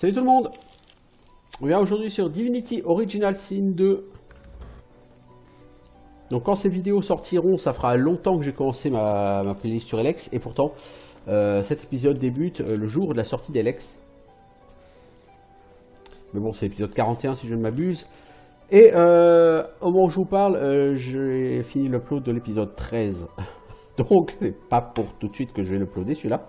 Salut tout le monde. On est aujourd'hui sur Divinity Original Sin 2. Donc quand ces vidéos sortiront, ça fera longtemps que j'ai commencé ma playlist sur Elex. Et pourtant, cet épisode débute le jour de la sortie d'Elex. Mais bon, c'est l'épisode 41 si je ne m'abuse. Et au moment où je vous parle, j'ai fini l'upload de l'épisode 13. Donc c'est pas pour tout de suite que je vais l'uploader celui-là.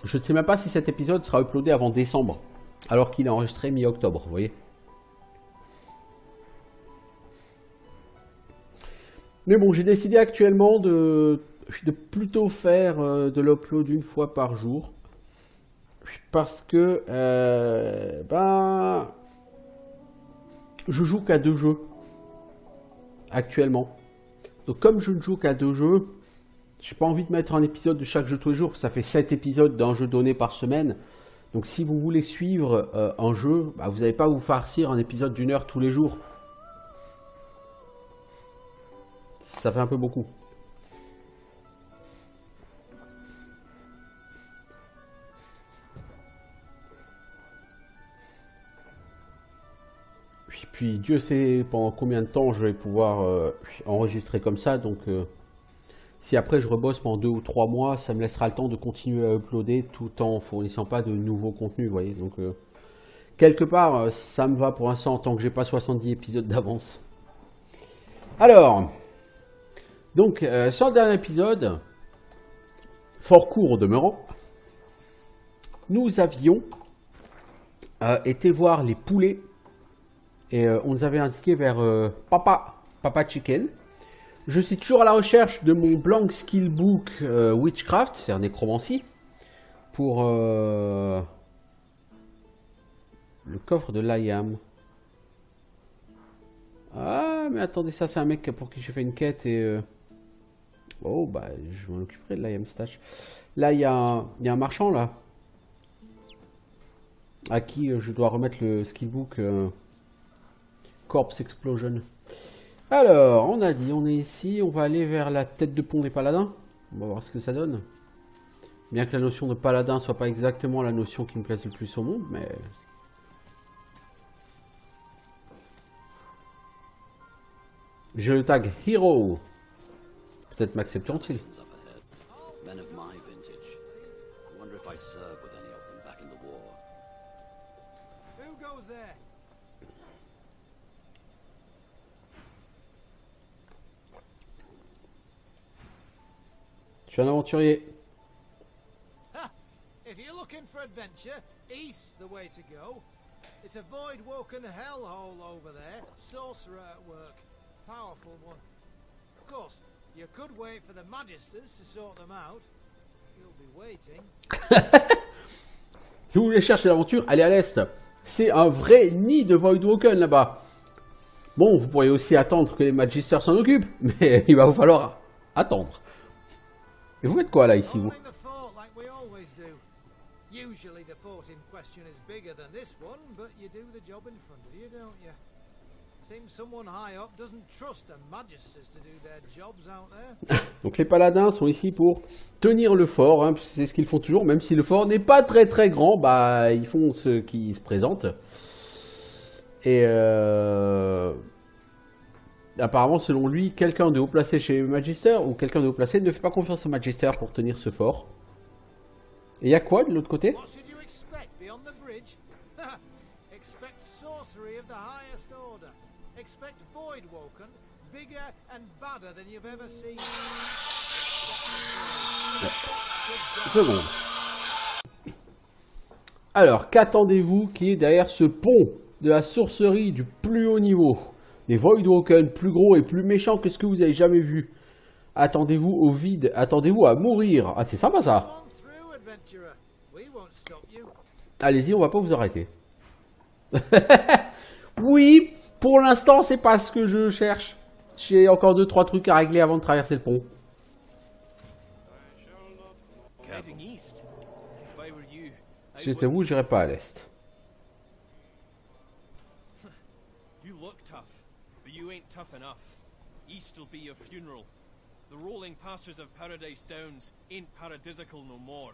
Je ne sais même pas si cet épisode sera uploadé avant décembre, alors qu'il est enregistré mi-octobre, vous voyez. Mais bon, j'ai décidé actuellement de plutôt faire de l'upload une fois par jour. Parce que, je joue qu'à 2 jeux, actuellement. Donc comme je ne joue qu'à 2 jeux, j'ai pas envie de mettre un épisode de chaque jeu tous les jours, ça fait 7 épisodes d'un jeu donné par semaine. Donc si vous voulez suivre un jeu, vous n'allez pas vous farcir un épisode d'1 heure tous les jours. Ça fait un peu beaucoup. Puis Dieu sait pendant combien de temps je vais pouvoir enregistrer comme ça, donc... si après je rebosse pendant 2 ou 3 mois, ça me laissera le temps de continuer à uploader tout en fournissant pas de nouveaux contenus, vous voyez. Donc quelque part, ça me va pour l'instant tant que j'ai pas 70 épisodes d'avance. Alors, donc sur le dernier épisode, fort court au demeurant, nous avions été voir les poulets et on nous avait indiqué vers Papa Chicken. Je suis toujours à la recherche de mon blank skill book Witchcraft, c'est un nécromancie, pour le coffre de Liam. Ah, mais attendez, ça c'est un mec pour qui je fais une quête et... Oh, bah, je m'en occuperai de Liam Stash. Là, il y a un marchand, là, à qui je dois remettre le skill book Corpse Explosion. Alors, on a dit, on est ici, on va aller vers la tête de pont des paladins. On va voir ce que ça donne. Bien que la notion de paladin soit pas exactement la notion qui me plaise le plus au monde, mais... J'ai le tag Hero. Peut-être m'accepteront-ils. Je suis un aventurier. If you're looking for adventure, east's the way to go. It's a void-woken hellhole over there. Sorcerer at work. Powerful one. Of course, you could wait for the Magisters to sort them out. You'll be waiting. Si vous voulez chercher l'aventure, allez à l'est. C'est un vrai nid de void-woken là-bas. Bon, vous pourriez aussi attendre que les Magisters s'en occupent, mais il va vous falloir attendre. Et vous faites quoi là ici, vous? Usually the fort in question is bigger than this one, but you do the job in front of you, don't you? Seems someone high up doesn't trust the Magisters to do their jobs out there. Donc les paladins sont ici pour tenir le fort, hein, c'est ce qu'ils font toujours, même si le fort n'est pas très très grand, bah ils font ce qui se présente. Et apparemment, selon lui, quelqu'un de haut placé chez les Magister ou quelqu'un de haut placé ne fait pas confiance aux Magister pour tenir ce fort. Et il y a quoi de l'autre côté? Une seconde. Alors, qu'attendez-vous qui est derrière ce pont de la sorcerie du plus haut niveau? Des Voidwoken plus gros et plus méchants que ce que vous avez jamais vu. Attendez-vous au vide, attendez-vous à mourir. Ah, c'est sympa ça. Allez-y, on va pas vous arrêter. Oui, pour l'instant, c'est pas ce que je cherche. J'ai encore 2-3 trucs à régler avant de traverser le pont. Si j'étais vous, j'irais pas à l'est. The rolling pastures of Paradise Downs ain't paradisical no more.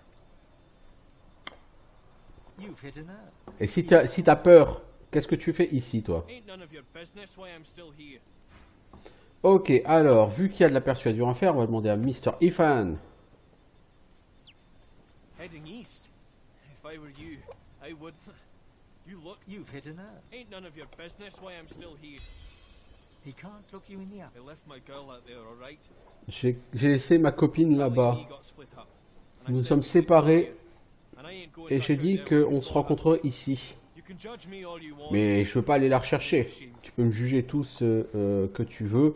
You've hit a nerve. Et si t'as peur, qu'est-ce que tu fais ici, toi? Ain't none of your business why I'm still here. Ok, alors, vu qu'il y a de la persuasion à faire, on va demander à Mr. Ethan. Heading east. If I were you, I would. You look. You've hit a nerve. Ain't none of your business why I'm still here. He can't look you in the eye. I left my girl out there, alright? J'ai laissé ma copine là-bas. We got split up. And I Nous nous said sommes we would séparés go and I ain't going et back j'ai out dit there qu'on se rencontrerait ici. You can judge me all you want. Mais je veux pas aller la rechercher. Tu peux me juger tout ce que tu veux.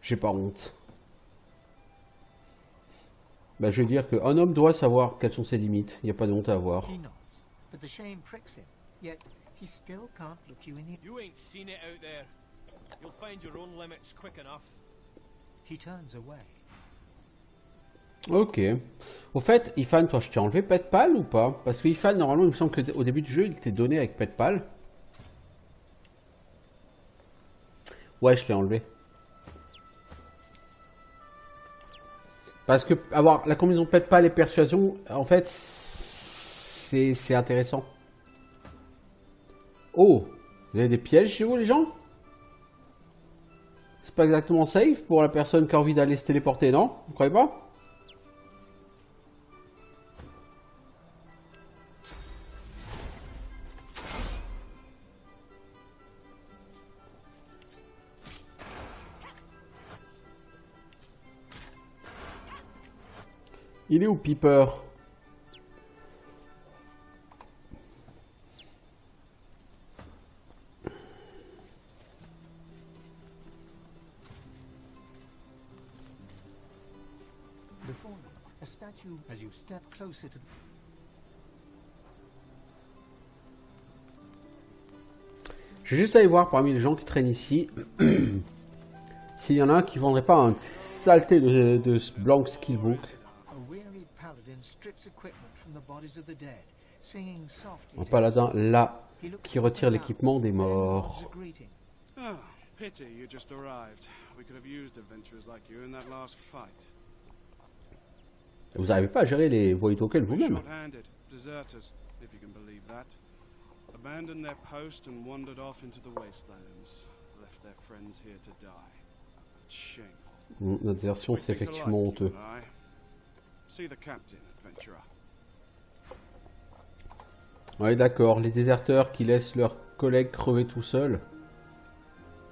J'ai pas honte. Bah, je veux dire qu'un homme doit savoir quelles sont ses limites. Il n'y a pas de honte à avoir. He nods, but the shame pricks him. Yet he still can't look you in the. You ain't seen it out there. You'll find your own limits quick enough. He turns away. Ok. Au fait, Ifan, toi, je t'ai enlevé Pet Pal ou pas? Parce que Ifan, normalement, il me semble qu'au début du jeu, il t'est donné avec Pet Pal. Ouais, je l'ai enlevé. Parce que avoir la combinaison Pet Pal et Persuasion, en fait, c'est intéressant. Oh, vous avez des pièges chez vous, les gens? C'est pas exactement safe pour la personne qui a envie d'aller se téléporter, non? Vous croyez pas? Il est où, Piper? Before you, a statue as you step closer to the. Je vais juste aller voir parmi les gens qui traînent ici s'il y en a un qui vendrait pas un saleté de blank skillbook. A weary paladin strips equipment from the bodies of the dead, singing softly. Un to paladin là He looks qui up and retire down, l'équipement des then nods morts. a greeting. Oh, pity you just arrived. We could have used adventurers like you in that last fight. Vous n'arrivez pas à gérer les void tokens vous-même. Short-handed, deserters, if you can believe that. Abandoned their post and wandered off into the wastelands. Left their friends here to die. It's shameful. Notre version, c'est effectivement honteux. Aye. See the captain, adventurer. Ouais, d'accord. Les déserteurs qui laissent leurs collègues crever tout seuls,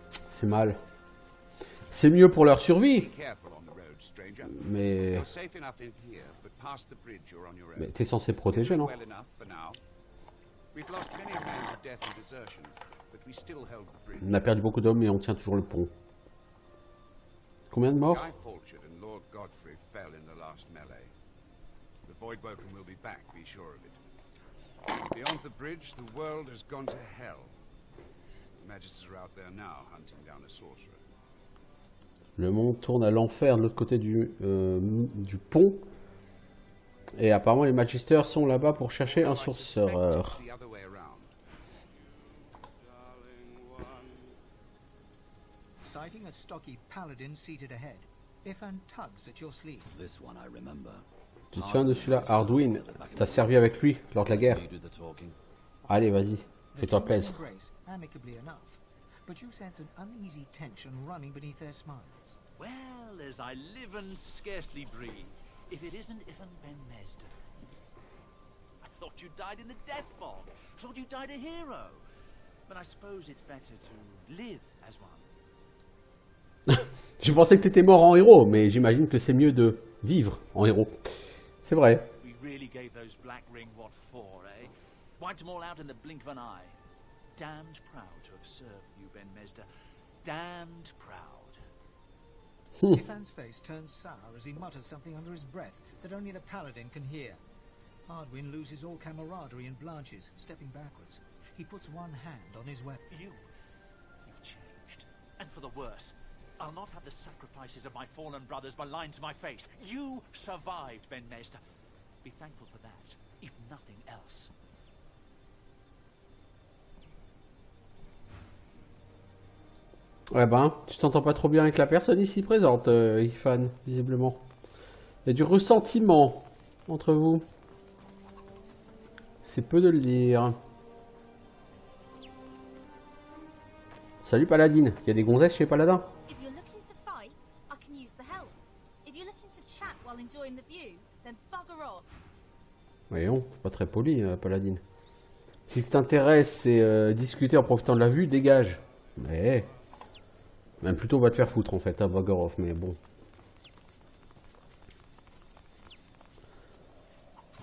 c'est mal. C'est mieux pour leur survie. Careful on the road, stranger. Mais You're safe enough in here, but past the bridge you're on your own. t'es censé protéger, non? Well enough for now. We've lost many men to death and desertion, but we still held the bridge. On a perdu beaucoup d'hommes, mais on tient toujours le pont. Combien de morts? Guy Fawcett and Lord Godfrey fell in the last melee. The Voidwoken will be back, be sure of it. Beyond the bridge, the world has gone to hell. The Magisters are out there now, hunting down a sorcerer. Le monde tourne à l'enfer de l'autre côté du pont. Et apparemment, les magisters sont là-bas pour chercher un I suspect sorcereur. it's the other way around. Darling one. Sighting a stocky paladin seated ahead, Ifan tugs at your sleeve. This one I remember. Tu te souviens de celui-là, Arduin? T'as servi avec lui lors de la guerre. You do the talking. Allez, vas-y, The fais-toi two plaisir. embrace amicably enough, but you sense an uneasy tension running beneath their smiles. Well, as I live and scarcely breathe, if it isn't Ifan Ben Mesden. I thought you died in the death fog. Thought you died a hero. But I suppose it's better to live as one. Je pensais que t'étais mort en héros, mais j'imagine que c'est mieux de vivre en héros. C'est vrai. We really gave those Black Ring what for, eh? Wiped them all out in the blink of an eye. Damned proud to have served you, Ben Mesder. Damned proud. Ifan's face turns sour as he mutters something under his breath that only the paladin can hear. Arduin loses all camaraderie and blanches, stepping backwards. He puts one hand on his weapon. You've changed. And for the worse. I'll not have the sacrifices of my fallen brothers maligned to my face. You survived, Ben Mesder. Be thankful for that, if nothing else. Ouais ben, tu t'entends pas trop bien avec la personne ici présente, Ifan, visiblement. Il y a du ressentiment entre vous. C'est peu de le dire. Salut Paladine, il y a des gonzesses chez Paladin. If you're looking to fight, I can use the help. If you're looking to chat while enjoying the view, then bugger off. Voyons, pas très poli, Paladine. Si ce qui t'intéresse, c'est discuter en profitant de la vue, dégage. Mais... Même plutôt, va te faire foutre, en fait, à bugger off, mais bon.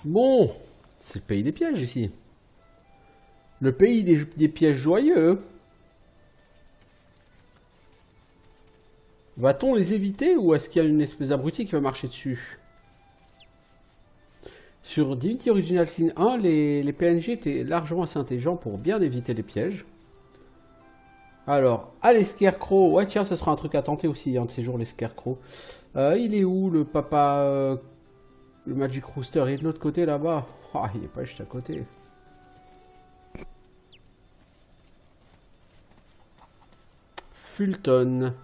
Bon, c'est le pays des pièges, ici. Le pays des pièges joyeux. Va-t-on les éviter, ou est-ce qu'il y a une espèce d'abruti qui va marcher dessus? Sur Divinity Original Sin 1, les PNJ étaient largement assez intelligents pour bien éviter les pièges. Alors, les Scarecrow. Ouais, tiens, ce sera un truc à tenter aussi, un de ces jours, les Scarecrow. Il est où, le papa... le Magic Rooster? Il est de l'autre côté, là-bas. Ah, il est pas juste à côté. Fulton.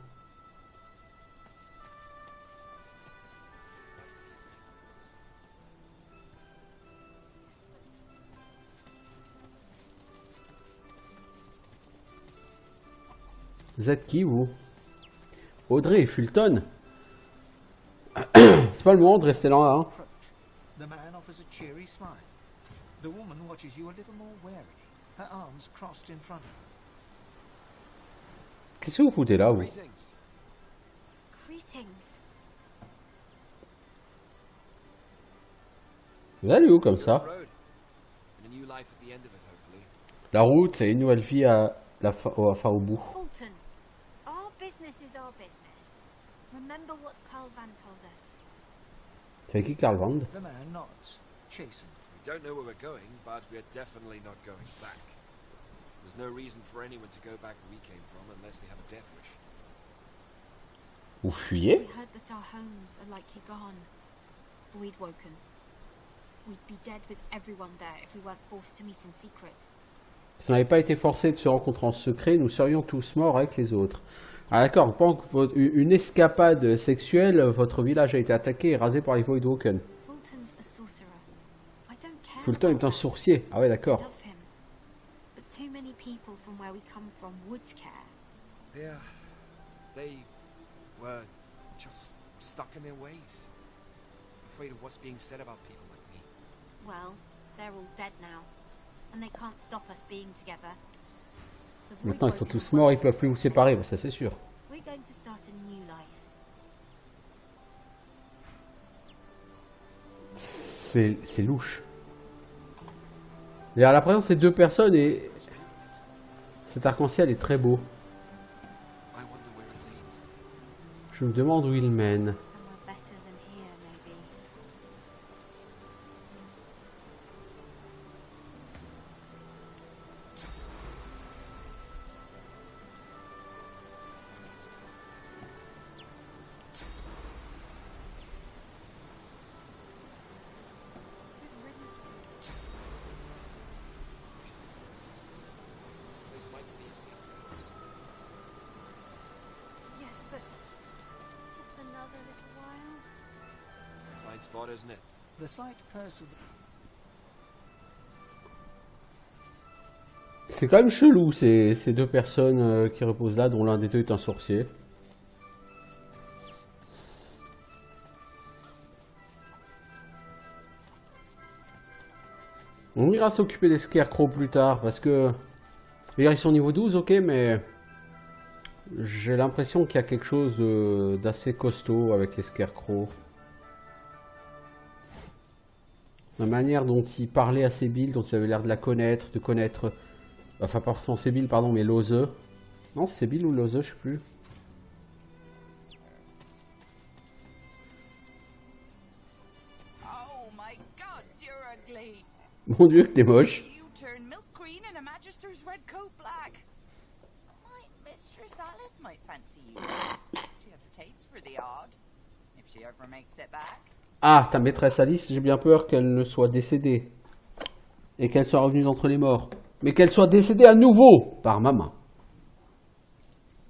Vous êtes qui, vous? Audrey et Fulton? C'est pas le moment de rester là, hein? The man offers a cheery smile. The woman watches you a little more warily, her arms crossed in front of her. Qu'est-ce que vous foutez là, vous? Greetings. Greetings. Vous allez où, comme ça? Road. And a new life at the end of it, hopefully. La route, c'est une nouvelle vie à au bout. Fulton, our business is our business. Remember what Carl Van told us. C'est qui Carl Van? The man nods, chastened. We don't know where we're going, but we're definitely not going back. There's no reason for anyone to go back where we came from unless they have a death wish. Vous fuyez? We heard that our homes are likely gone. Void woken. We'd be dead with everyone there if we weren't forced to meet in secret. Si on n'avait pas été forcé de se rencontrer en secret, nous serions tous morts avec les autres. Ah d'accord, pendant que une escapade sexuelle, votre village a été attaqué et rasé par les Voidwoken. Fulton's a sorcerer. I don't care. Fulton est un sourcier. Ah ouais, d'accord. Love him. But too many people from where we come from would care. Yeah. They were just stuck in their ways. Afraid of what's being said about people like me. Well, they're all dead now. And they can't stop us being together. The Maintenant, ils sont Voidwoken tous morts, ils peuvent plus vous séparer, ça c'est sûr. We're going to start a new life. C'est louche. Et à la présence de ces deux personnes, et cet arc-en-ciel est très beau. I wonder where it leads. Je me demande où il mène. Somewhere better than here, maybe. This might be a seat. Yes, but just another little while. Fine spot, isn't it? The slight purse of C'est quand même chelou ces deux personnes qui reposent là, dont l'un des deux est un sorcier. On ira s'occuper des Scarecrow plus tard, parce que... Ils sont niveau 12, ok, mais... J'ai l'impression qu'il y a quelque chose d'assez costaud avec les Scarecrow. La manière dont il parlait à Sébil, dont il avait l'air de la connaître, de connaître... Enfin, pas forcément Sébil, pardon, mais Lozeux. Non, c'est Sébil ou Lozeux, je sais plus. Oh my God, you're ugly. Mon Dieu, que t'es moche. You turn milk green and a magister's red coat black. My mistress Alice might fancy you. She has a taste for the odd. If she ever makes it back. Ah, ta maîtresse Alice, j'ai bien peur qu'elle ne soit décédée. Et qu'elle soit revenue d'entre les morts. Mais qu'elle soit décédée à nouveau par ma main.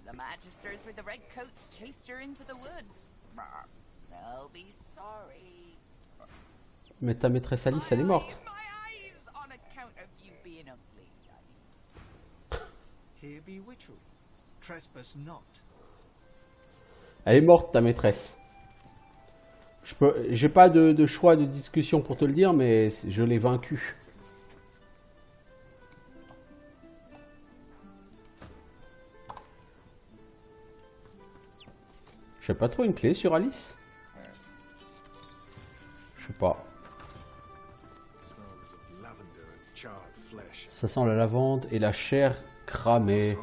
The Magister where the redcoats chased her into the woods. They'll be sorry. Mais ta maîtresse Alice, elle est morte. My eyes, on account of you being ugly. Here be witchery. Trespass not. Elle est morte, ta maîtresse. J'ai pas de choix de discussion pour te le dire, mais je l'ai vaincue. Je sais pas trop, une clé sur Alice? Je sais pas. Ça sent la lavande et la chair cramée.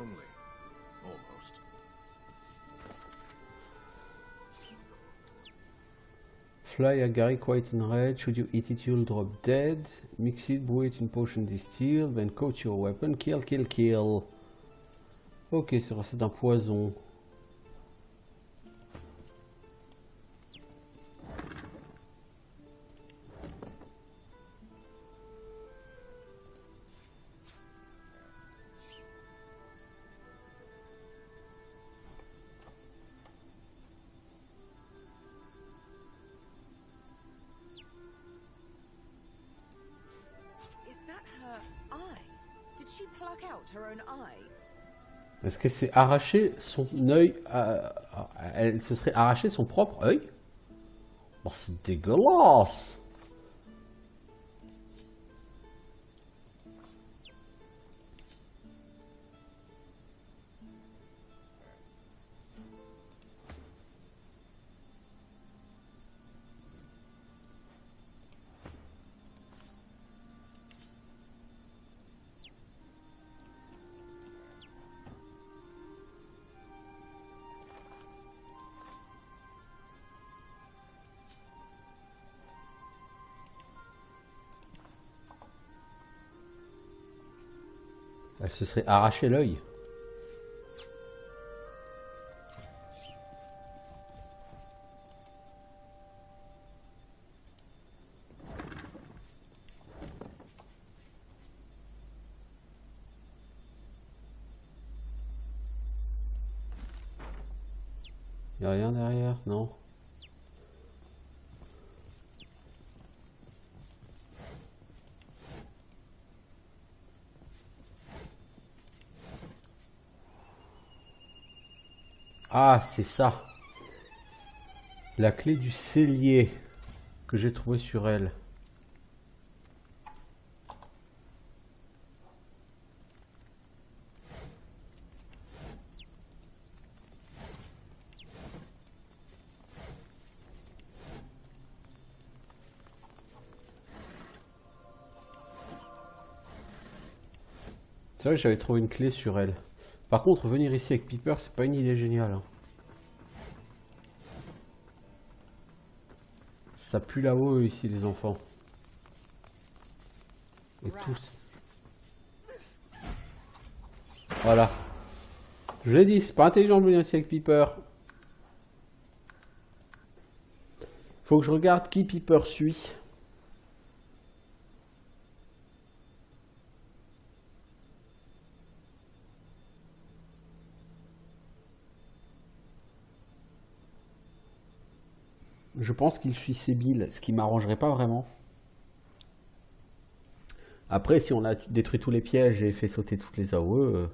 Fly agaric white and red. Should you eat it, you'll drop dead. Mix it, brew it in potion distilled. Then coat your weapon. Kill, kill, kill. Ok, c'est un poison. Est-ce que c'est arracher son œil elle se serait arraché son propre œil? Oh, c'est dégueulasse! Elle se serait arraché l'œil. Y a rien derrière, non? Ah, c'est ça. La clé du cellier que j'ai trouvée sur elle. C'est vrai que j'avais trouvé une clé sur elle. Par contre, venir ici avec Piper, c'est pas une idée géniale. Hein. Ça pue là-haut ici, les enfants. Et tous. Voilà. Je l'ai dit, c'est pas intelligent de venir ici avec Piper. Faut que je regarde qui Piper suit. Je pense qu'il suit Sébil, ce qui m'arrangerait pas vraiment. Après, si on a détruit tous les pièges et fait sauter toutes les AOE...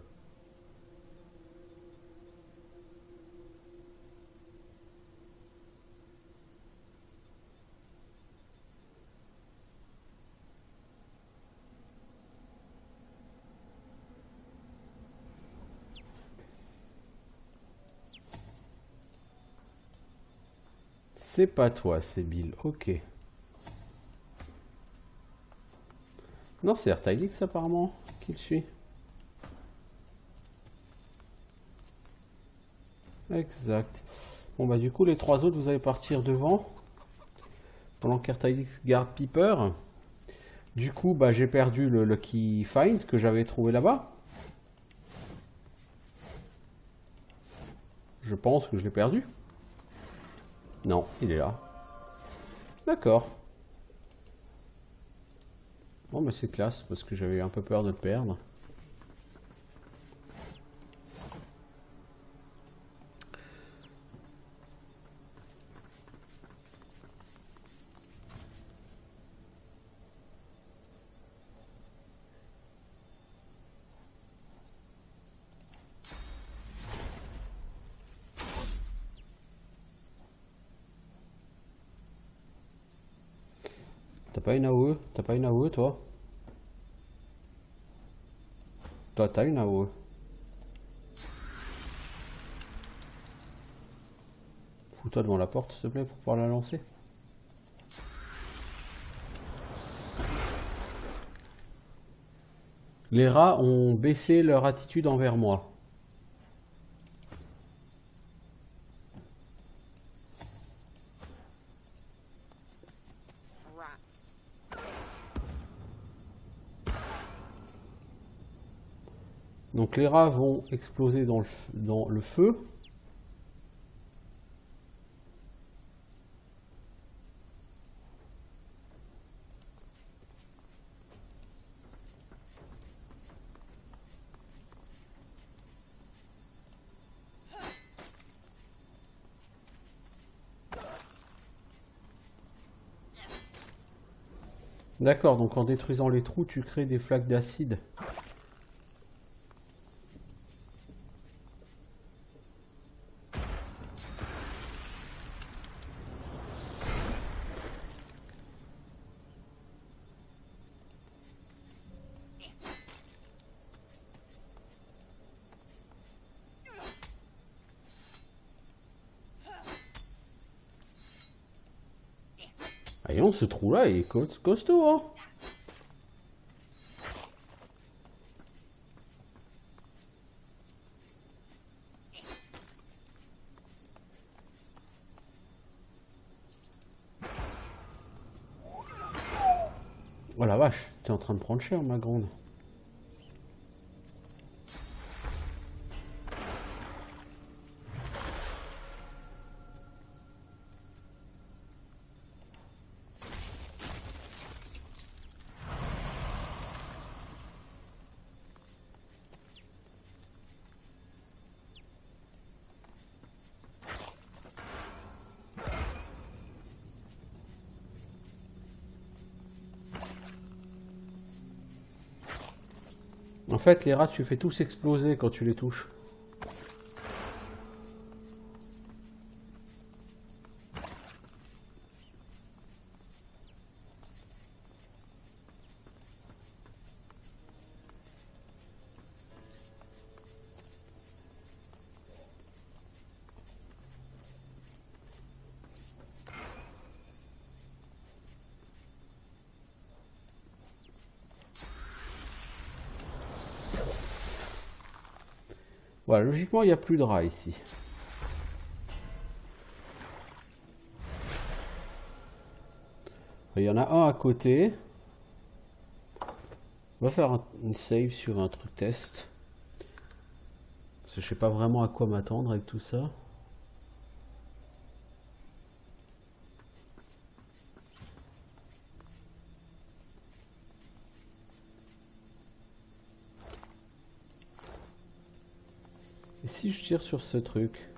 C'est pas toi, c'est Bill. Ok. Non, c'est Artailix apparemment qui le suit. Exact. Bon bah du coup les trois autres vous allez partir devant. Pendant qu'Artailix garde Piper. Du coup bah j'ai perdu le Lucky Find que j'avais trouvé là-bas. Je pense que je l'ai perdu. Non, il est là. D'accord. Bon, mais c'est classe, parce que j'avais un peu peur de le perdre. T'as pas une AOE? T'as pas une AOE toi? Toi t'as une AOE. Fous-toi devant la porte s'il te plaît pour pouvoir la lancer. Les rats ont baissé leur attitude envers moi. Donc les rats vont exploser dans le feu. D'accord, donc en détruisant les trous, tu crées des flaques d'acide. Ah, et non, ce trou-là, il est costaud, hein. Oh la vache, t'es en train de prendre cher, ma grande. En fait, les rats, tu fais tous exploser quand tu les touches. Voilà, logiquement, il n'y a plus de rats ici. Il y en a un à côté. On va faire une save sur un truc test. Parce que je sais pas vraiment à quoi m'attendre avec tout ça. Et si je tire sur ce truc?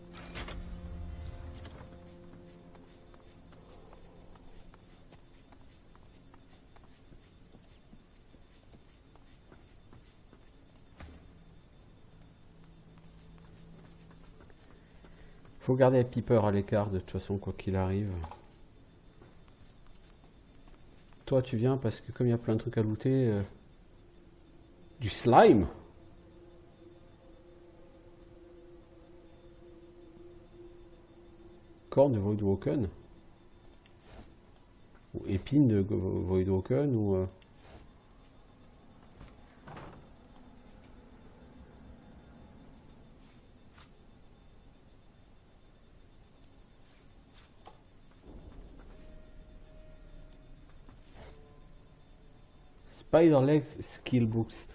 Faut garder les Piper à l'écart de toute façon quoi qu'il arrive. Toi tu viens parce que comme il y a plein de trucs à looter... Du slime? Corne de Voidwalken? Ou épine de Voidwalken ou... Spider Legs Skill Books.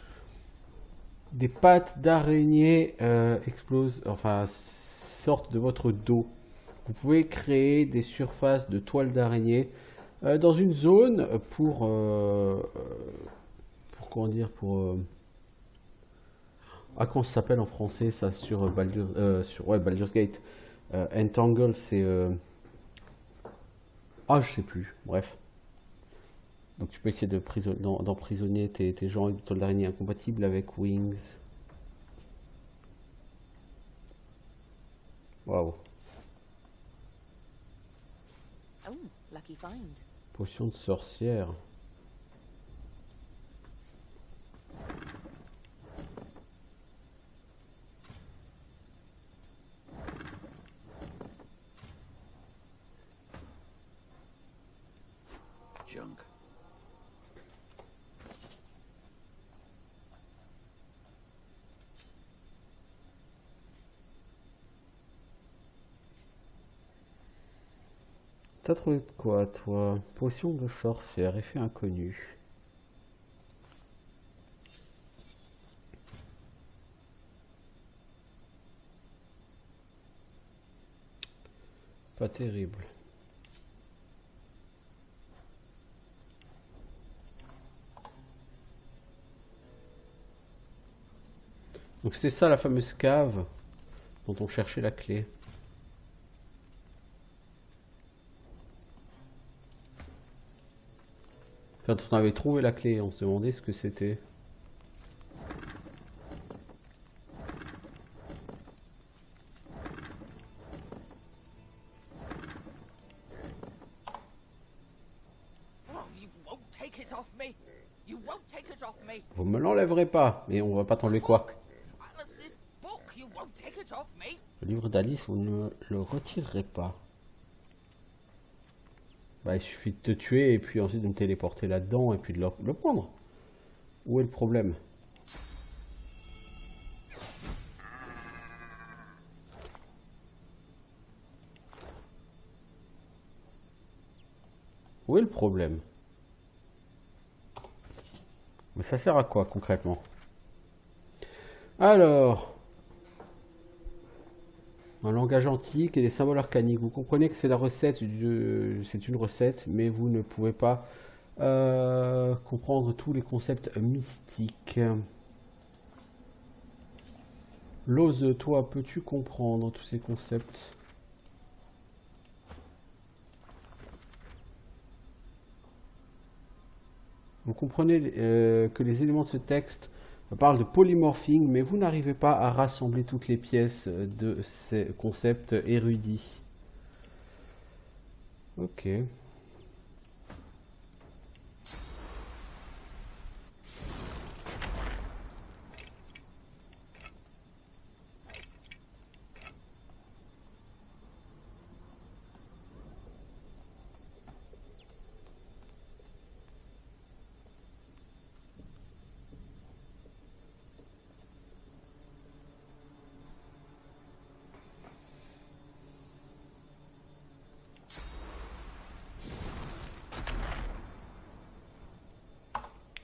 Des pattes d'araignée explosent, enfin sortent de votre dos. Vous pouvez créer des surfaces de toiles d'araignée dans une zone pour comment dire, pour ah, comment ça s'appelle en français ça sur Baldur's Gate. Entangle, c'est ah je sais plus. Bref. Donc tu peux essayer d'emprisonner tes gens avec des toiles d'araignée incompatibles avec Wings. Waouh. Oh, lucky find. Potion de sorcière. Junk. T'as trouvé de quoi, toi? Potion de sorcière, effet inconnu. Pas terrible. Donc c'est ça la fameuse cave dont on cherchait la clé. Quand on avait trouvé la clé, on se demandait ce que c'était. Vous me l'enlèverez pas, mais on va pas t'enlever quoi? Le livre d'Alice, vous ne le retirerez pas. Bah, il suffit de te tuer et puis ensuite de me téléporter là-dedans et puis de le prendre. Où est le problème? Où est le problème? Mais ça sert à quoi concrètement? Alors, un langage antique et des symboles arcaniques. Vous comprenez que c'est la recette, c'est une recette, mais vous ne pouvez pas comprendre tous les concepts mystiques. Lose, toi, peux-tu comprendre tous ces concepts? Vous comprenez que les éléments de ce texte parlent de polymorphing, mais vous n'arrivez pas à rassembler toutes les pièces de ces concepts érudits. Ok.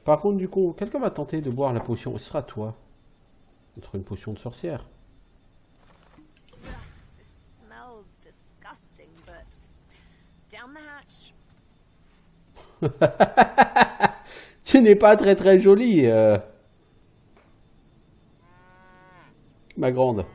Par contre, du coup, quelqu'un va tenter de boire la potion. Ce sera toi. Entre une potion de sorcière. Tu n'es pas très très jolie, ma grande.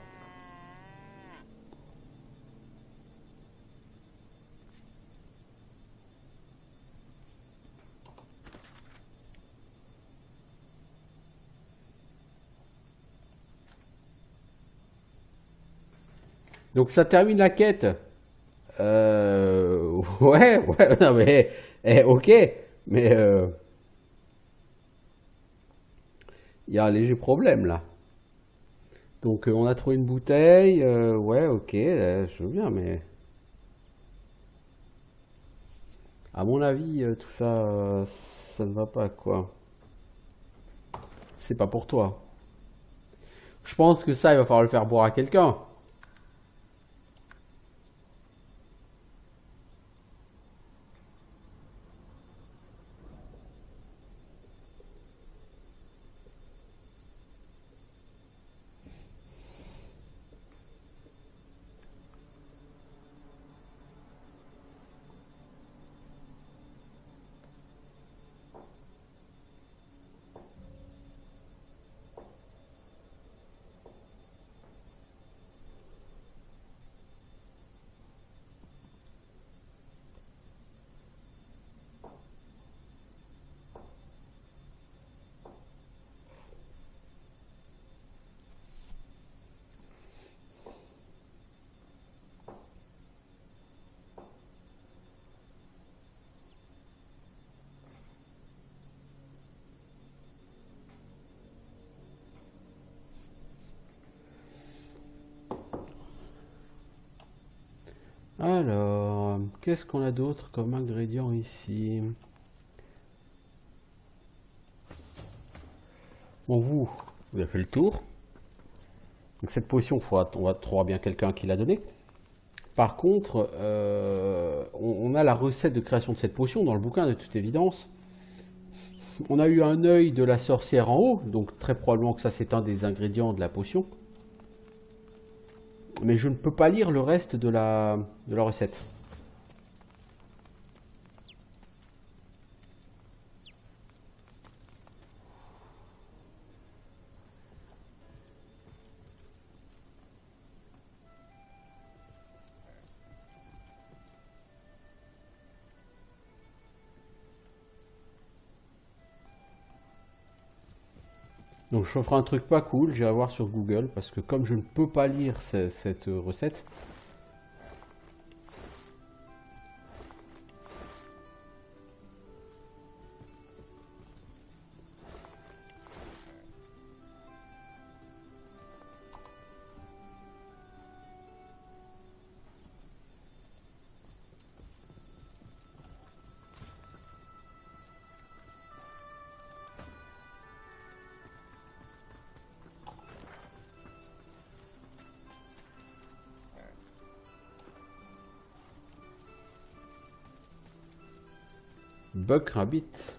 Donc ça termine la quête. Ouais, non mais, ok, mais il y a un léger problème là. Donc on a trouvé une bouteille, ouais, ok, je veux bien, mais à mon avis, tout ça, ça ne va pas quoi. C'est pas pour toi. Je pense que ça, il va falloir le faire boire à quelqu'un. Alors, qu'est-ce qu'on a d'autre comme ingrédient ici? Bon, vous avez fait le tour. Donc cette potion, on va trouver bien quelqu'un qui l'a donnée. Par contre, on a la recette de création de cette potion dans le bouquin, de toute évidence. On a eu un œil de la sorcière en haut, donc très probablement que ça c'est un des ingrédients de la potion. Mais je ne peux pas lire le reste de la recette. Donc je ferai un truc pas cool, j'irai voir sur Google, parce que comme je ne peux pas lire cette recette, Buck Rabbit.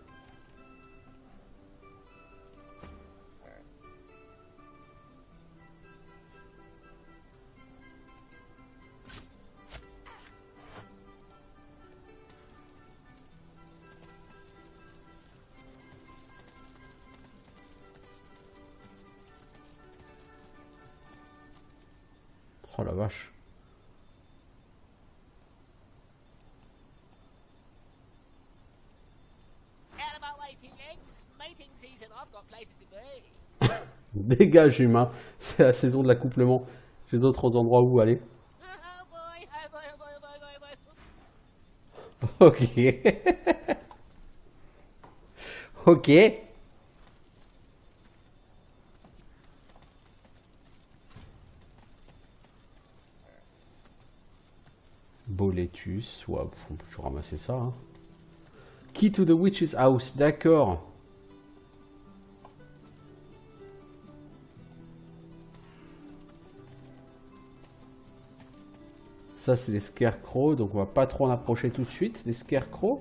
Oh la vache. Dégage humain, c'est la saison de l'accouplement. J'ai d'autres endroits où aller. Ok. Ok. Boletus, ouais, faut toujours ramasser ça. Hein. Key to the Witch's House, d'accord. Ça, c'est des scarecrows, donc on va pas trop en approcher tout de suite, des scarecrows.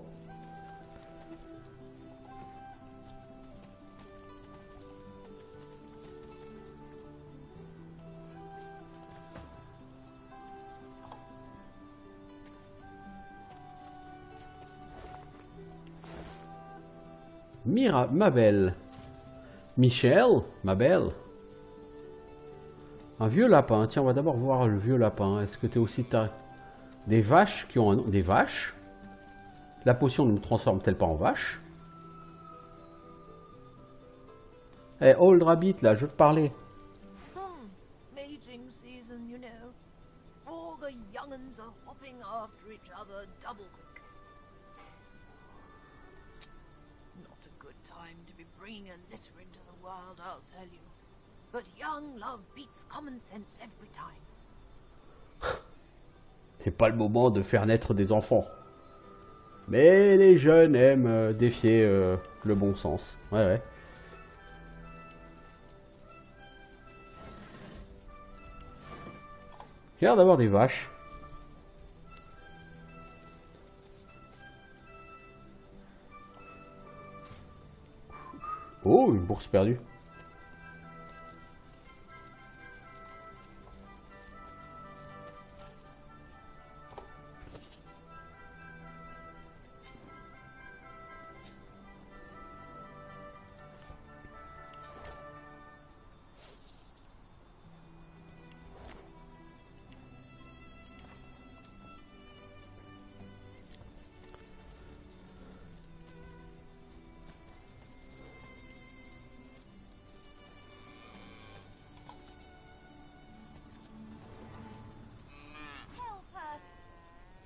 Ma belle. Michel, ma belle. Un vieux lapin. Tiens, on va d'abord voir le vieux lapin. Est-ce que tu es aussi... Des vaches qui ont un nom. Des vaches. La potion ne me transforme-t-elle pas en vache? Eh, Old Rabbit, là, je veux te parler. Mating season, you know. All the young'uns are hopping after each other double quick. Not a good time to be bringing a litter into the world, I'll tell you. But young love beats common sense every time. C'est pas le moment de faire naître des enfants. Mais les jeunes aiment défier le bon sens. Ouais, ouais. J'ai l'air d'avoir des vaches. Oh, une bourse perdue.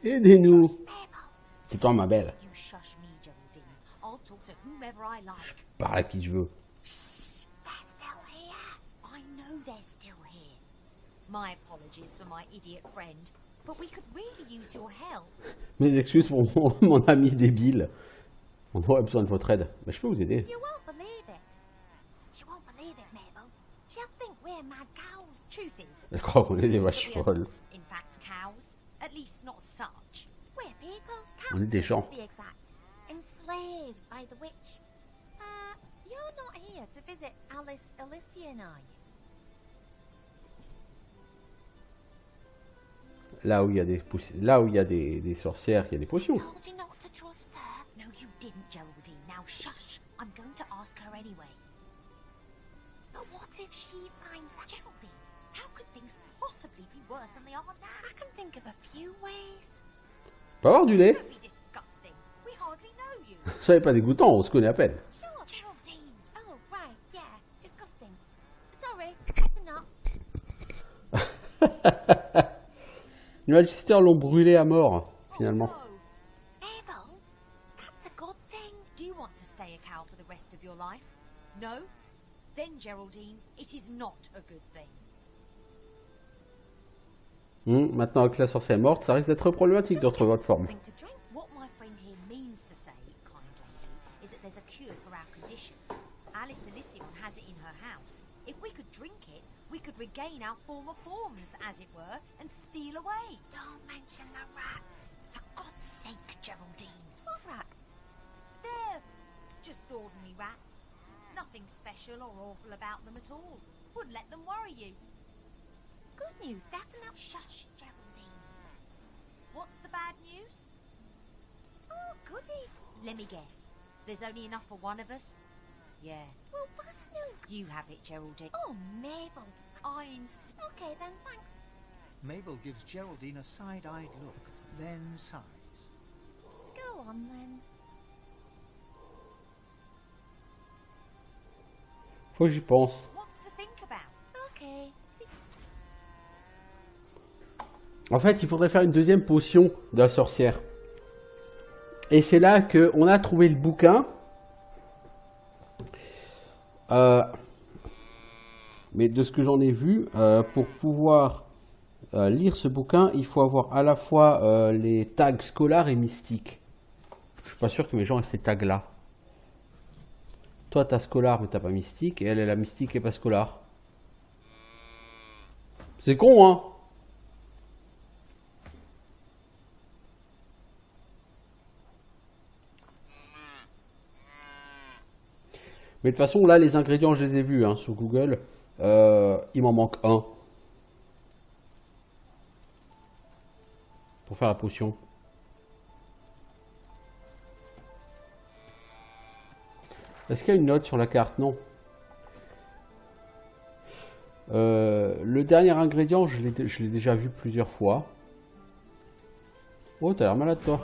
Aidez-nous. Tais-toi, ma belle. You shush me, Geraldine. I'll talk to whomever I like. Parle à qui je veux. They're still here. I know they're still here. My apologies for my idiot friend. but we could really use your help. Mes excuses pour mon ami débile. On aurait besoin de votre aide. Mais je peux vous aider. You won't believe it. She won't believe it, Mabel. She'll think we're mad cows. Truth is, Je crois qu'on est des vaches we are folles. not, in fact, cows. At least not such. We're people. On est des gens. To be exact. Enslaved by the witch. You're not here to visit Alice Elysian, are you? Là où il y a des sorcières, il y a des potions. Told you not to trust her. No, you didn't, Geraldine. Now shush. I'm going to ask her anyway. But what if she finds that Geraldine? How could things possibly be worse than they are now? I can think of a few ways. Pas avoir du lait. Don't be disgusting. We hardly know you. Ça n'est pas dégoûtant, on se connaît à peine. Sure, Geraldine. Oh, right, yeah. Disgusting. Sorry, better not. Les Magister l'ont brûlé à mort, finalement. Oh, no. Mabel, that's a good thing. Do you want to stay a cow for the rest of your life? No? Then, Geraldine, it is not a good thing. Maintenant que la sorcière est morte, ça risque d'être problématique de retrouver votre forme. What my friend here means to say, kind lady, is that there's a cure for our condition. Alice Elysian has it in her house. If we could drink it, we could regain our former forms, as it were, and steal away. Don't mention the rats. For God's sake, Geraldine. What rats? They're just ordinary rats. Nothing special or awful about them at all. Wouldn't let them worry you. Good news, definitely. Shush, Geraldine. What's the bad news? Oh, goody. Let me guess. There's only enough for one of us? Yeah. Well, that's no... You have it, Geraldine. Oh, Mabel. Okay, then, thanks. Mabel gives Geraldine a side-eyed look, then sighs. Go on, then. Faut que j'y pense. What's to think about? Okay. En fait, il faudrait faire une deuxième potion de la sorcière. Et c'est là qu'on a trouvé le bouquin. Mais de ce que j'en ai vu, pour pouvoir lire ce bouquin, il faut avoir à la fois les tags scolaires et mystiques. Je suis pas sûr que mes gens aient ces tags-là. Toi, t'as scolaire, mais t'as pas mystique. Et elle, elle a mystique et pas scolaire. C'est con, hein? Mais de toute façon, là, les ingrédients, je les ai vus sur Google. Il m'en manque un. Pour faire la potion. Est-ce qu'il y a une note sur la carte? Non. Le dernier ingrédient, je l'ai déjà vu plusieurs fois. Oh, t'as l'air malade, toi.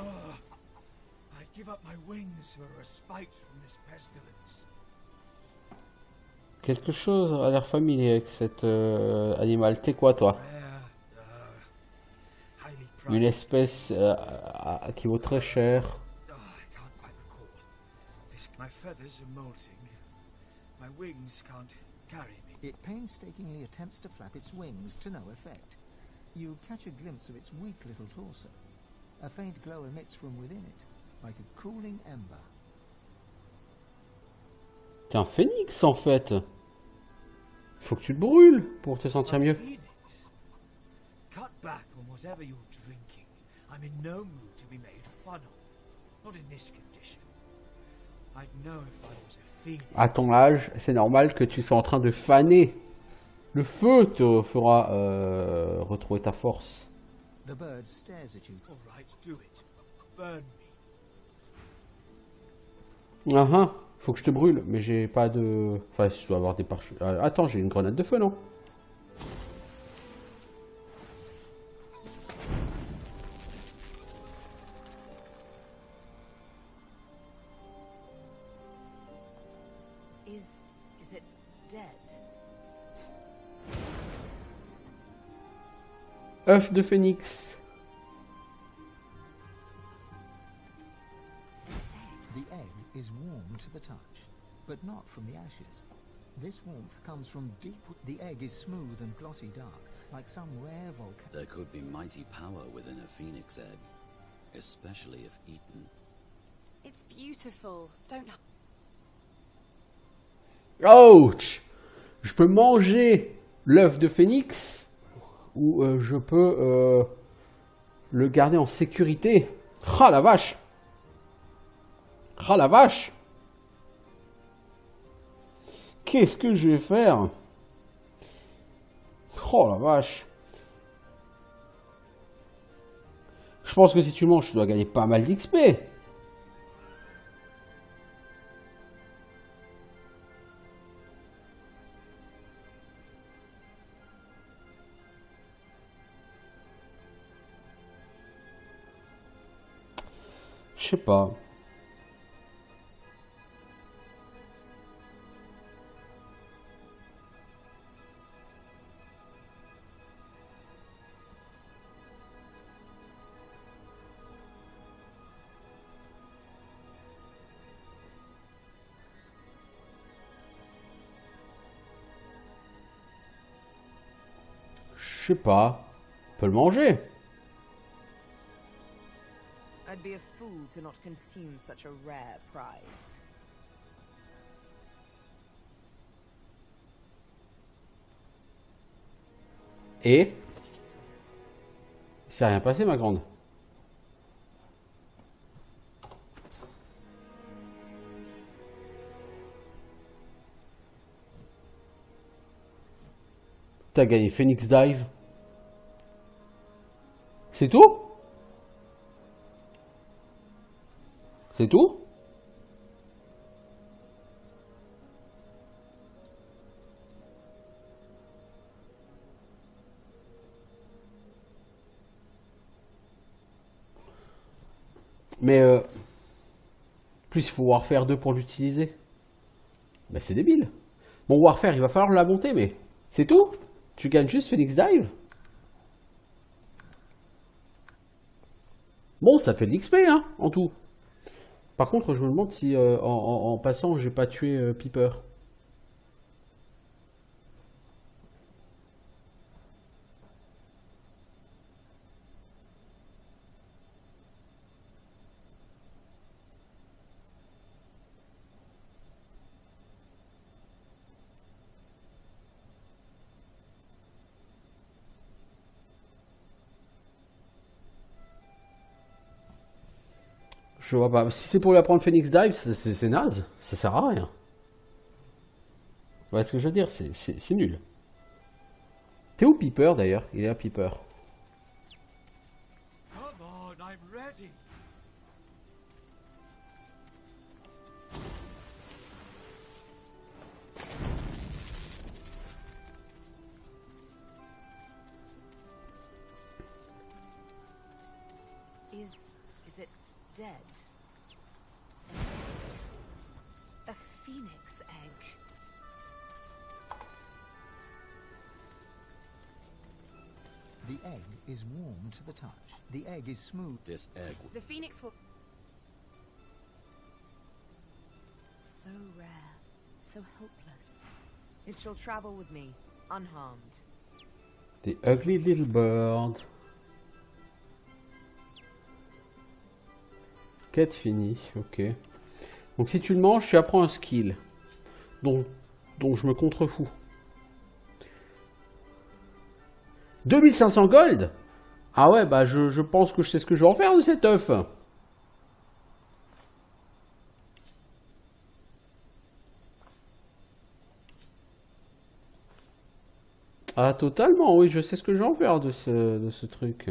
I'd give up my wings for a respite from this pestilence. Quelque chose a l'air familier avec cet animal. T'es quoi, toi? Une espèce qui vaut très cher. My feathers are molting. My wings can't carry me. It painstakingly attempts to flap its wings to no effect. You catch a glimpse of its weak little torso. A faint glow emits from within it, like a cooling ember. T'es un phénix, en fait. Faut que tu te brûles pour te sentir mieux. Cut back on whatever you're drinking. I'm in no mood to be made fun of. Not in this condition. I'd know if I was a phoenix. À ton âge, c'est normal que tu sois en train de faner. Le feu te fera retrouver ta force. The bird stares at you. All right, do it. Burn Ah, faut que je te brûle, mais j'ai pas de... Enfin, je dois avoir des parchemins. Attends, j'ai une grenade de feu, non? Is it dead? œuf de phénix. The egg is warm to the touch, but not from the ashes. This warmth comes from deep... The egg is smooth and glossy dark, like some rare volcano. There could be mighty power within a phoenix egg, especially if eaten. It's beautiful. Don't. Ouch! Je peux manger l'œuf de phénix ou je peux le garder en sécurité. Ah la vache! Ah la vache! Qu'est-ce que je vais faire? Oh la vache! Je pense que si tu manges, tu dois gagner pas mal d'XP. Je sais pas. Je sais pas. On peut le manger. I'd be a fool to not consume such a rare prize. Et il s'est rien passé, ma grande. T'as gagné Phoenix Dive. C'est tout? C'est tout? Mais plus il faut Warfare 2 pour l'utiliser. Ben c'est débile. Bon, Warfare, il va falloir la monter, mais c'est tout? Tu gagnes juste Phoenix Dive? Bon, ça fait de l'XP, hein, en tout. Par contre, je me demande si en passant, j'ai pas tué Piper. Je vois pas. Si c'est pour lui apprendre Phoenix Dive, c'est naze. Ça sert à rien. Ouais, ce que je veux dire, c'est nul. T'es où Piper d'ailleurs? Il est là, Piper. Come on, I'm ready. Is it dead? A phoenix egg. The egg is warm to the touch. The egg is smooth. This egg. The phoenix will. So rare, so helpless. It shall travel with me, unharmed. The ugly little bird. Quête finie, ok. Donc si tu le manges, tu apprends un skill. dont je me contrefous. 2500 gold? Ah ouais, bah je pense que je sais ce que je vais en faire de cet œuf. Ah totalement, oui, je sais ce que je vais en faire de ce truc.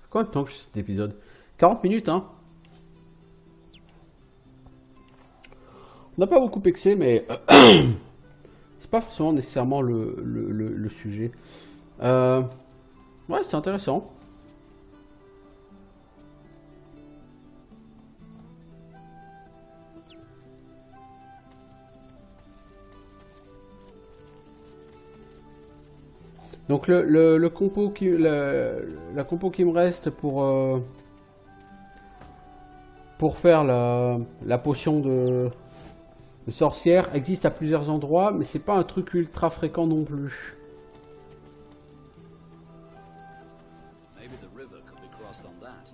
Combien de temps que je fais cet épisode? 40 minutes, hein. On n'a pas beaucoup pexé, mais c'est pas forcément nécessairement le sujet. Ouais, c'est intéressant. Donc le compo la compo qui me reste pour faire la potion de sorcière existe à plusieurs endroits, mais c'est pas un truc ultra fréquent non plus. Maybe the river could be crossed on that.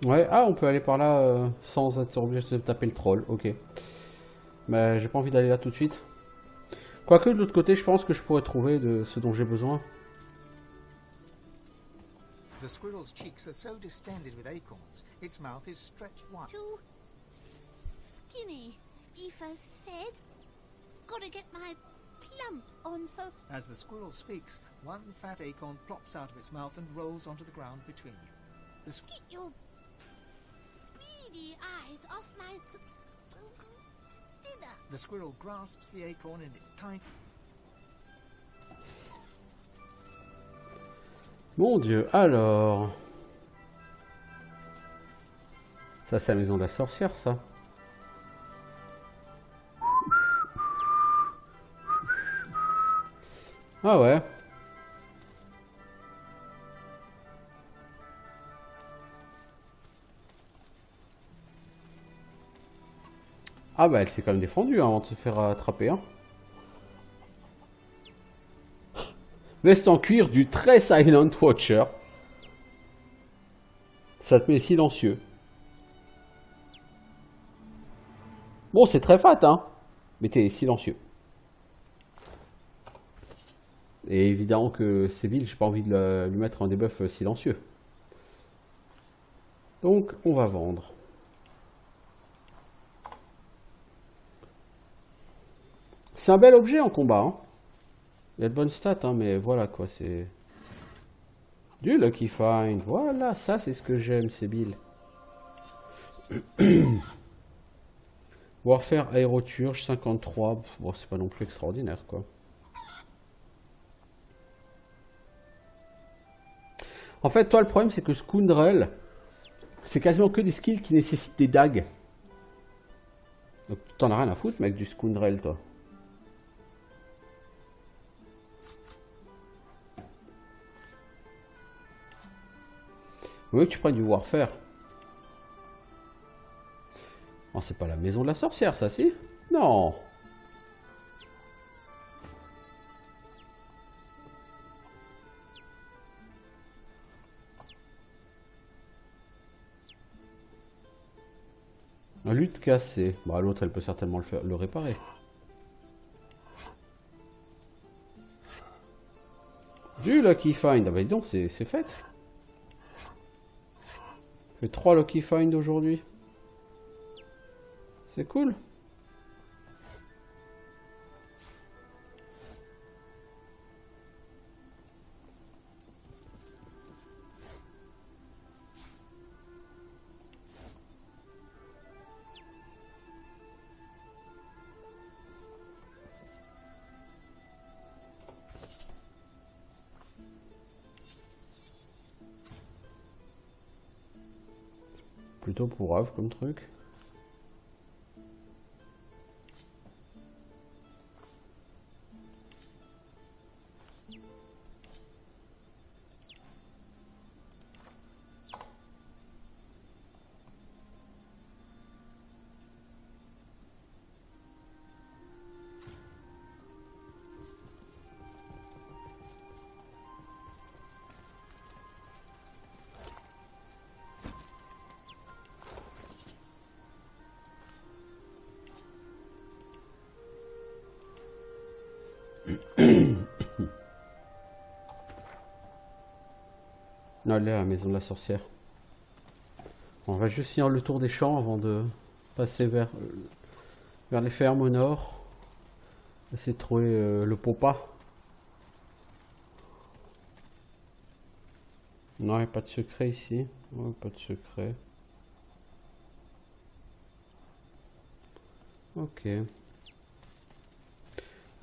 Ouais, ah, on peut aller par là sans être obligé de taper le troll, ok. Mais j'ai pas envie d'aller là tout de suite. Quoique de l'autre côté, je pense que je pourrais trouver de ce dont j'ai besoin. The squirrel's cheeks are so distended with acorns, its mouth is stretched wide. Too skinny, Aoife said. Gotta get my plump on for... As the squirrel speaks, one fat acorn plops out of its mouth and rolls onto the ground between you. Get your beady eyes off my dinner. The squirrel grasps the acorn in its tiny... Mon Dieu, alors... Ça, c'est la maison de la sorcière, ça. Ah ouais. Ah bah elle s'est quand même défendue hein, avant de se faire attraper. Hein. Veste en cuir du très Silent Watcher. Ça te met silencieux. Bon, c'est très fat, hein. Mais t'es silencieux. Et évidemment que Séville, j'ai pas envie de lui mettre un debuff silencieux. Donc, on va vendre. C'est un bel objet en combat, hein. Il y a de bonnes stats, hein, mais voilà quoi, c'est... Du Lucky Find, voilà, ça c'est ce que j'aime, c'est Bill. Warfare Aéroturge, 53, bon c'est pas non plus extraordinaire quoi. En fait, toi le problème c'est que Scoundrel, c'est quasiment que des skills qui nécessitent des dagues. Donc t'en as rien à foutre mec du Scoundrel toi. Oui, que tu prennes du Warfare. Oh, c'est pas la maison de la sorcière, ça, si? Non. Un lutte cassé. Bah, l'autre, elle peut certainement le réparer. Du Lucky Find. Ah bah, dis donc, c'est fait. J'ai 3 Lucky Find aujourd'hui. C'est cool. Plutôt pourrave comme truc. Allez à la maison de la sorcière. On va juste finir le tour des champs avant de passer vers les fermes au nord. Essayer de trouver le popa. Non, il n'y a pas de secret ici. Ouais, pas de secret. Ok.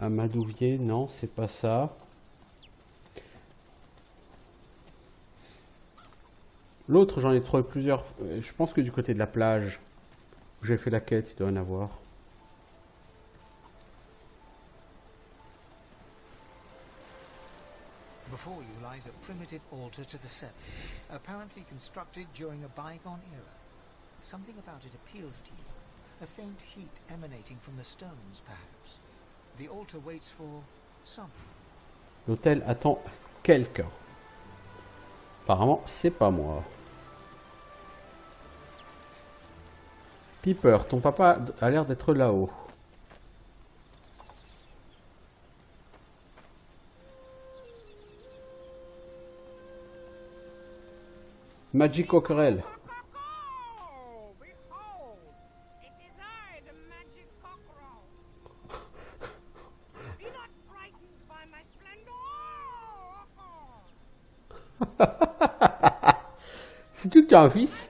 Amadouvier, non, c'est pas ça. L'autre, j'en ai trouvé plusieurs. Je pense que du côté de la plage. J'ai fait la quête, il doit en avoir. Before you lies a primitive altar to the Seven, apparently constructed during a bygone era. Something about it appeals to you. A faint heat emanating from the stones, perhaps. The altar waits for someone. L'hôtel attend quelqu'un. Apparemment, c'est pas moi. Piper, ton papa a l'air d'être là-haut. Magic Cockerel. C'est tout que tu as un fils?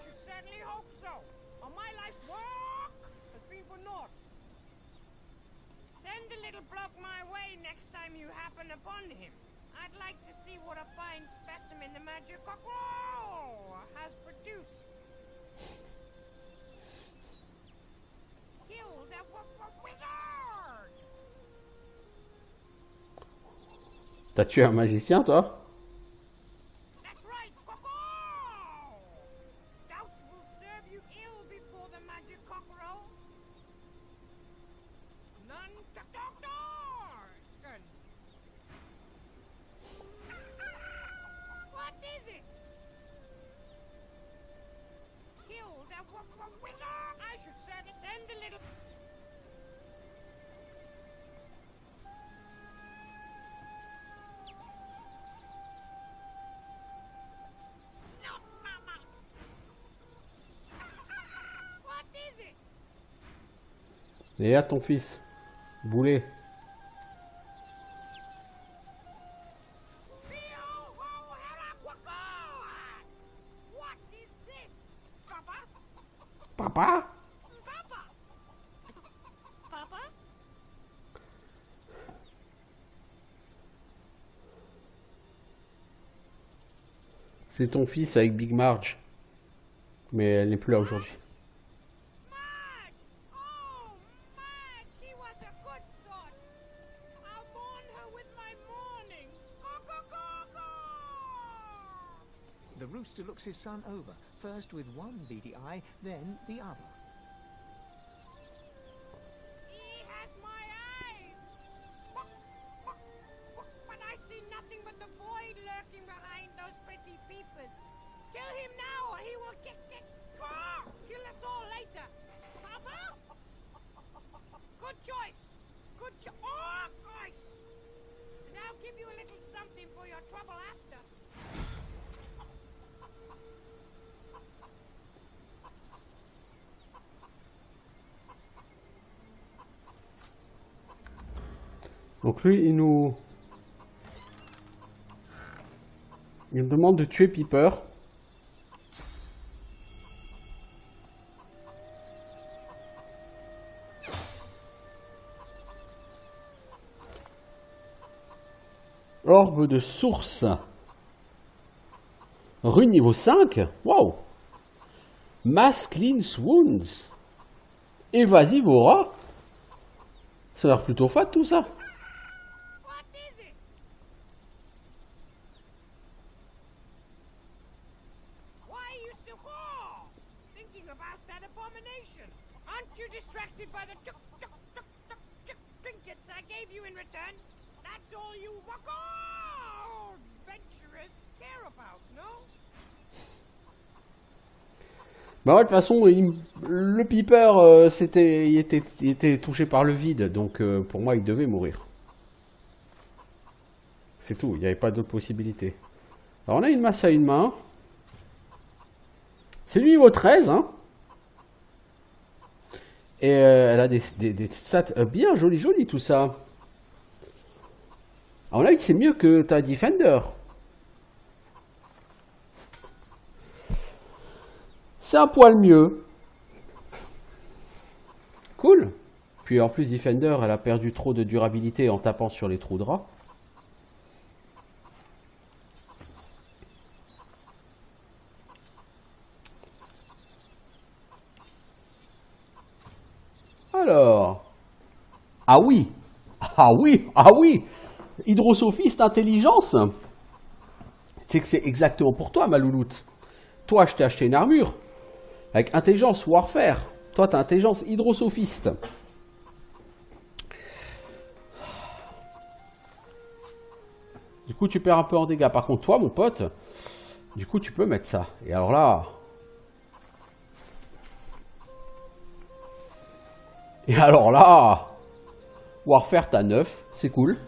T'as tué un magicien, toi? Et à ton fils, Boulet. Papa? C'est ton fils avec Big Marge. Mais elle n'est plus là aujourd'hui. The rooster looks his son over, first with one beady eye, then the other. He has my eyes! But I see nothing but the void lurking behind those pretty peepers. Kill him now or he will get... Kill us all later! Papa? Good choice! Good choice! Oh, Christ! And I'll give you a little something for your trouble after. Donc lui, il nous demande de tuer Piper. Orbe de source. Rue niveau 5. Waouh. Mass Cleans Wounds. Évasive aura. Ça a l'air plutôt fat tout ça. Bah ouais, de toute façon, le Piper, il était touché par le vide, donc pour moi, il devait mourir. C'est tout, il n'y avait pas d'autre possibilité. Alors on a une masse à une main. C'est du niveau 13, hein. Et elle a des stats bien joli tout ça. Alors là, c'est mieux que ta Defender. C'est un poil mieux. Cool. Puis en plus, Defender, elle a perdu trop de durabilité en tapant sur les trous de rats. Ah oui. Ah oui. Ah oui. Hydrosophiste intelligence. Tu sais que c'est exactement pour toi, ma louloute. Toi, je t'ai acheté une armure. Avec intelligence warfare. Toi, t'as intelligence hydrosophiste. Du coup, tu perds un peu en dégâts. Par contre, toi, mon pote, du coup, tu peux mettre ça. Et alors là... Et alors là... Warfare, t'as 9. C'est cool.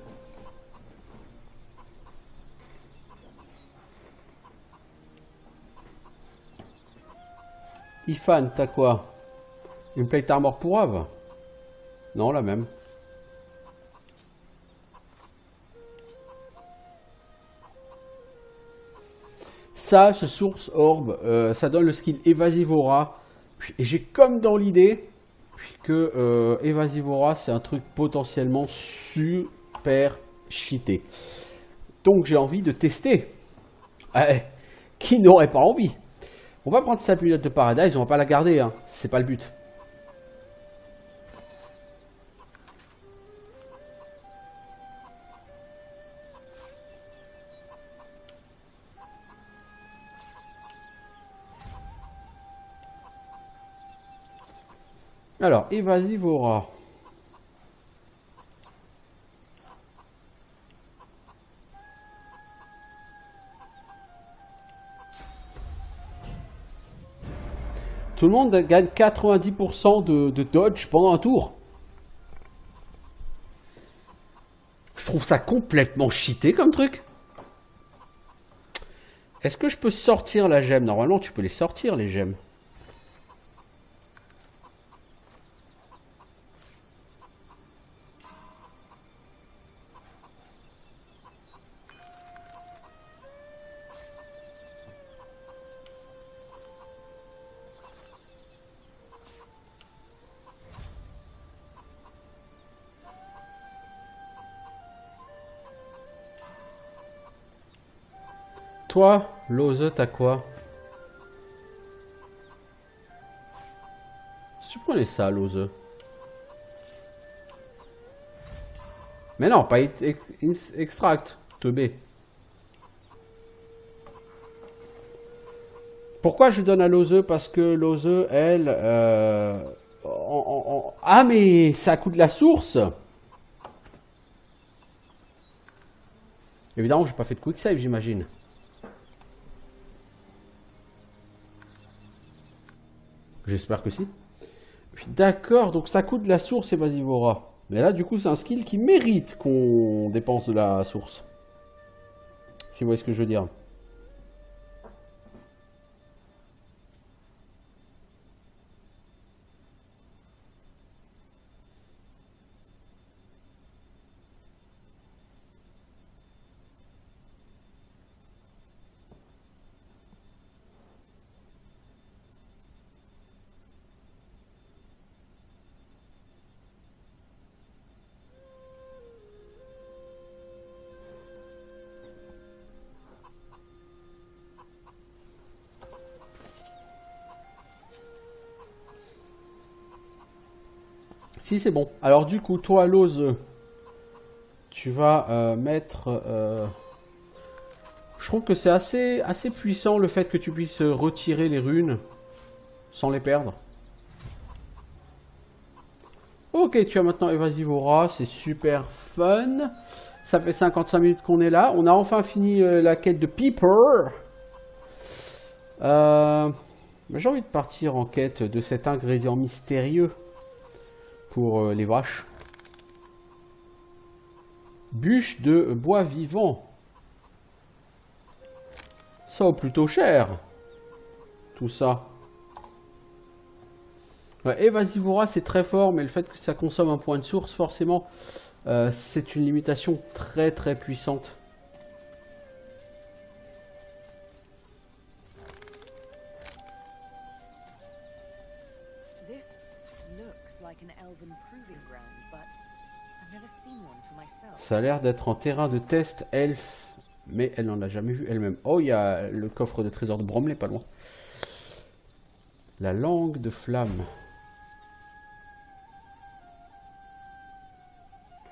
Ifan, t'as quoi? Une plate armor pour Ave? Non, la même. Ça, ce source orb, ça donne le skill Evasivora. Et j'ai comme dans l'idée que Evasivora, c'est un truc potentiellement super cheaté. Donc j'ai envie de tester. Qui n'aurait pas envie? On va prendre sa lunette de Paradise, on va pas la garder, hein. C'est pas le but. Alors, Evasivora. Tout le monde gagne 90% de dodge pendant un tour. Je trouve ça complètement cheaté comme truc. Est-ce que je peux sortir la gemme? Normalement, tu peux les sortir, les gemmes. Toi, Lose, t'as quoi? Supprenez ça, Lose. Mais non, pas extract, teubé. Pourquoi je donne à Lose? Parce que Lose, elle... Ah, mais ça coûte la source. Évidemment, j'ai pas fait de quick save, j'imagine. J'espère que si. D'accord, donc ça coûte de la source Evasivora. Mais là, du coup, c'est un skill qui mérite qu'on dépense de la source. Si vous voyez ce que je veux dire. Si, c'est bon. Alors du coup, toi, Lose, tu vas mettre... Je trouve que c'est assez puissant le fait que tu puisses retirer les runes sans les perdre. Ok, tu as maintenant Evasivora, c'est super fun. Ça fait 55 minutes qu'on est là. On a enfin fini la quête de Peeper. J'ai envie de partir en quête de cet ingrédient mystérieux pour les vaches. Bûche de bois vivant. Ça vaut plutôt cher. Tout ça. Ouais, Evasivora, c'est très fort, mais le fait que ça consomme un point de source, forcément, c'est une limitation très très puissante. Ça a l'air d'être en terrain de test elfe, mais elle n'en a jamais vu elle-même. Oh, il y a le coffre de trésor de Bromley, pas loin. La langue de flamme.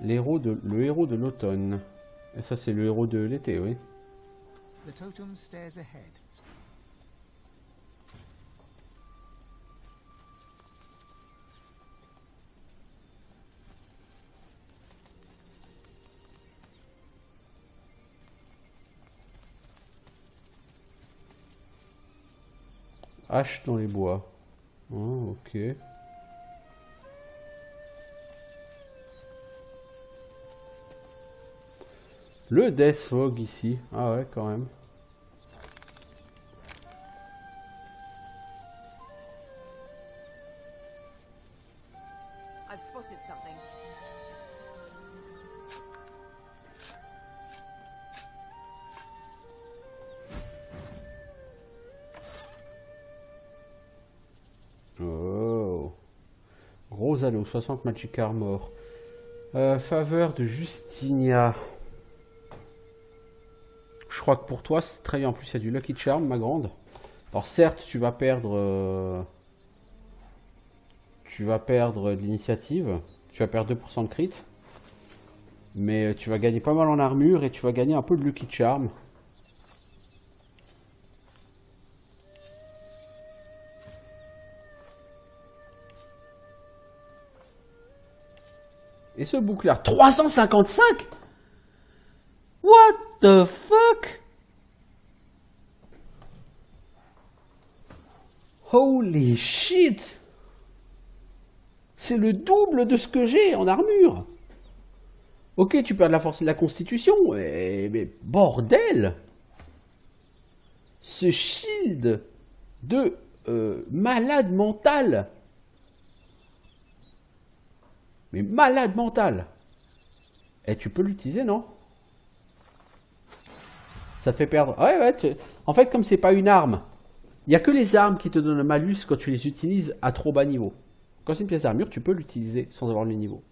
Le héros de l'automne. Et ça, c'est le héros de l'été, oui. The totem stares ahead. Hache dans les bois. Oh, ok. Le Death Fog ici. Ah ouais, quand même. I've spotted something. Oh. Gros anneau, 60 Magic Armor. Faveur de Justinia. Je crois que pour toi, c'est très bien. En plus, il y a du Lucky Charm, ma grande. Alors certes, tu vas perdre... de l'initiative. Tu vas perdre 2% de crit. Mais tu vas gagner pas mal en armure et tu vas gagner un peu de Lucky Charm. Et ce bouclard, 355? What the fuck? Holy shit! C'est le double de ce que j'ai en armure. Ok, tu perds de la force et de la constitution, mais bordel! Ce shield de malade mental. Mais malade mental. Et tu peux l'utiliser, non? Ça te fait perdre. Ouais, en fait, comme c'est pas une arme, il n'y a que les armes qui te donnent le malus quand tu les utilises à trop bas niveau. Quand c'est une pièce d'armure, tu peux l'utiliser sans avoir le niveau.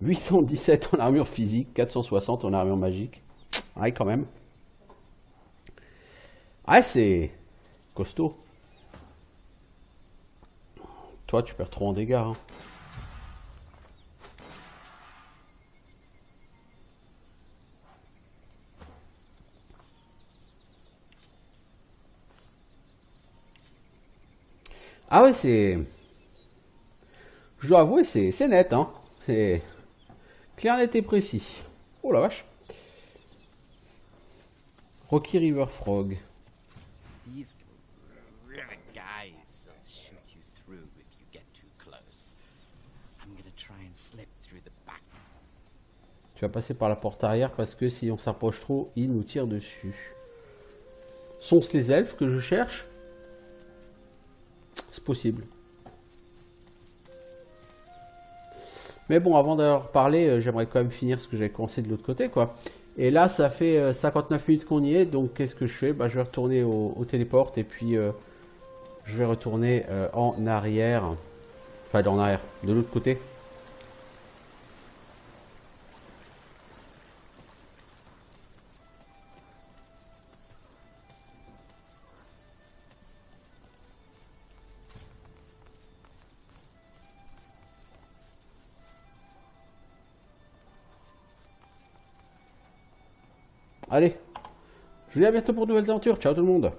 817 en armure physique, 460 en armure magique. Ouais, quand même. Ouais, c'est costaud. Toi, tu perds trop en dégâts, hein. Ah ouais, c'est... Je dois avouer, c'est net, hein. C'est clair, net et précis. Oh la vache. Rocky River Frog. These river guys will shoot you through if you get too close. I'm gonna try and slip through the back. Tu vas passer par la porte arrière parce que si on s'approche trop, ils nous tirent dessus. Sont-ce les elfes que je cherche? C'est possible. Mais bon, avant d'avoir parlé, j'aimerais quand même finir ce que j'avais commencé de l'autre côté, quoi. Et là, ça fait 59 minutes qu'on y est, donc qu'est-ce que je fais? Bah, je vais retourner au téléport et puis je vais retourner en arrière. Enfin, en arrière, de l'autre côté. Allez, je vous dis à bientôt pour de nouvelles aventures. Ciao tout le monde.